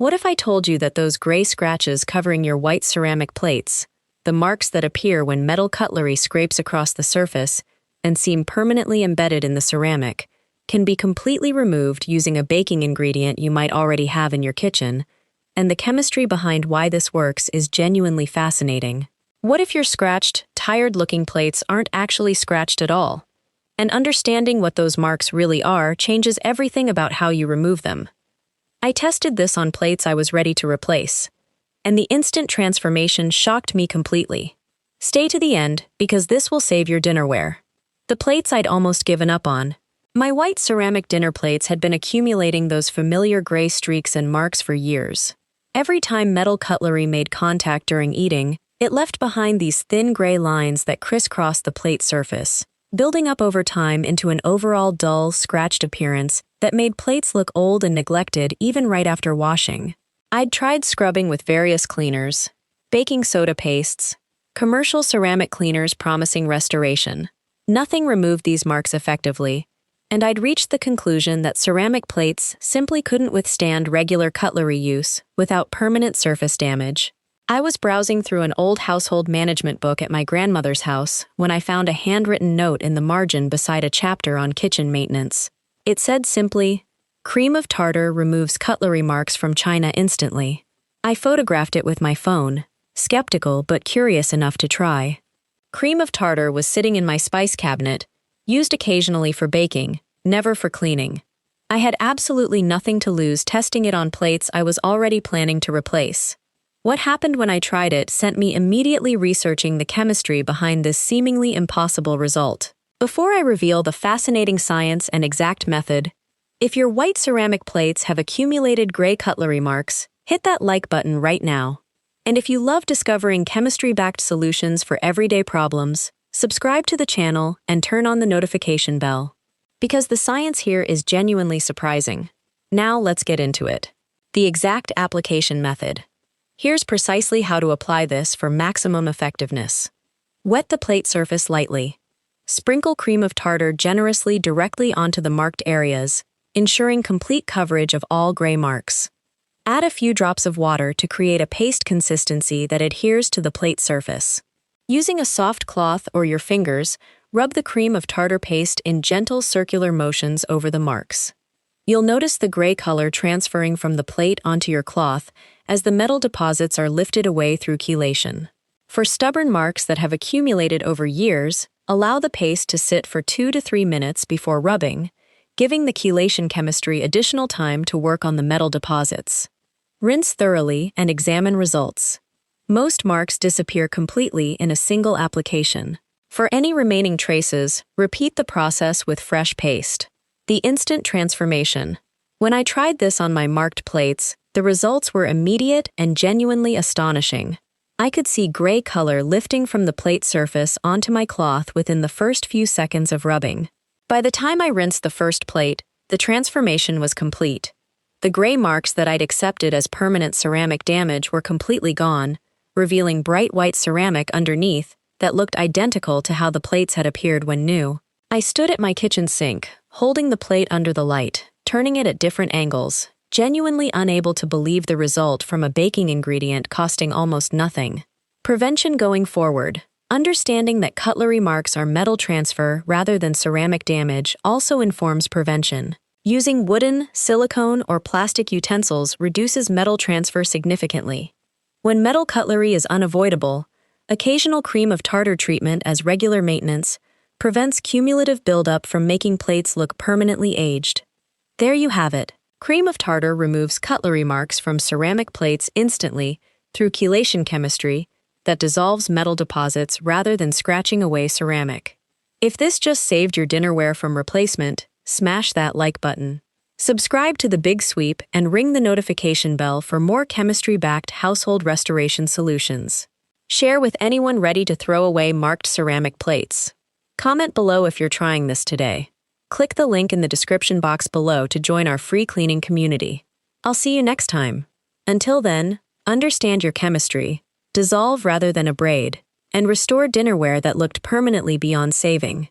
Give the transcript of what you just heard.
What if I told you that those gray scratches covering your white ceramic plates, the marks that appear when metal cutlery scrapes across the surface and seem permanently embedded in the ceramic, can be completely removed using a baking ingredient you might already have in your kitchen, and the chemistry behind why this works is genuinely fascinating. What if your scratched, tired-looking plates aren't actually scratched at all? And understanding what those marks really are changes everything about how you remove them. I tested this on plates I was ready to replace, and the instant transformation shocked me completely. Stay to the end, because this will save your dinnerware. The plates I'd almost given up on. My white ceramic dinner plates had been accumulating those familiar gray streaks and marks for years. Every time metal cutlery made contact during eating, it left behind these thin gray lines that crisscrossed the plate surface, building up over time into an overall dull, scratched appearance that made plates look old and neglected even right after washing. I'd tried scrubbing with various cleaners, baking soda pastes, commercial ceramic cleaners promising restoration. Nothing removed these marks effectively, and I'd reached the conclusion that ceramic plates simply couldn't withstand regular cutlery use without permanent surface damage. I was browsing through an old household management book at my grandmother's house when I found a handwritten note in the margin beside a chapter on kitchen maintenance. It said simply, "Cream of tartar removes cutlery marks from china instantly." I photographed it with my phone, skeptical but curious enough to try. Cream of tartar was sitting in my spice cabinet, used occasionally for baking, never for cleaning. I had absolutely nothing to lose testing it on plates I was already planning to replace. What happened when I tried it sent me immediately researching the chemistry behind this seemingly impossible result. Before I reveal the fascinating science and exact method, if your white ceramic plates have accumulated gray cutlery marks, hit that like button right now. And if you love discovering chemistry-backed solutions for everyday problems, subscribe to the channel and turn on the notification bell. Because the science here is genuinely surprising. Now let's get into it. The exact application method. Here's precisely how to apply this for maximum effectiveness. Wet the plate surface lightly. Sprinkle cream of tartar generously directly onto the marked areas, ensuring complete coverage of all gray marks. Add a few drops of water to create a paste consistency that adheres to the plate surface. Using a soft cloth or your fingers, rub the cream of tartar paste in gentle circular motions over the marks. You'll notice the gray color transferring from the plate onto your cloth as the metal deposits are lifted away through chelation. For stubborn marks that have accumulated over years, allow the paste to sit for 2 to 3 minutes before rubbing, giving the chelation chemistry additional time to work on the metal deposits. Rinse thoroughly and examine results. Most marks disappear completely in a single application. For any remaining traces, repeat the process with fresh paste. The instant transformation. When I tried this on my marked plates, the results were immediate and genuinely astonishing. I could see gray color lifting from the plate surface onto my cloth within the first few seconds of rubbing. By the time I rinsed the first plate, the transformation was complete. The gray marks that I'd accepted as permanent ceramic damage were completely gone, revealing bright white ceramic underneath that looked identical to how the plates had appeared when new. I stood at my kitchen sink, holding the plate under the light, turning it at different angles, genuinely unable to believe the result from a baking ingredient costing almost nothing. Prevention going forward. Understanding that cutlery marks are metal transfer rather than ceramic damage also informs prevention. Using wooden, silicone, or plastic utensils reduces metal transfer significantly. When metal cutlery is unavoidable, occasional cream of tartar treatment as regular maintenance prevents cumulative buildup from making plates look permanently aged. There you have it. Cream of tartar removes cutlery marks from ceramic plates instantly through chelation chemistry that dissolves metal deposits rather than scratching away ceramic. If this just saved your dinnerware from replacement, smash that like button. Subscribe to The Big Sweep and ring the notification bell for more chemistry-backed household restoration solutions. Share with anyone ready to throw away marked ceramic plates. Comment below if you're trying this today. Click the link in the description box below to join our free cleaning community. I'll see you next time. Until then, understand your chemistry, dissolve rather than abrade, and restore dinnerware that looked permanently beyond saving.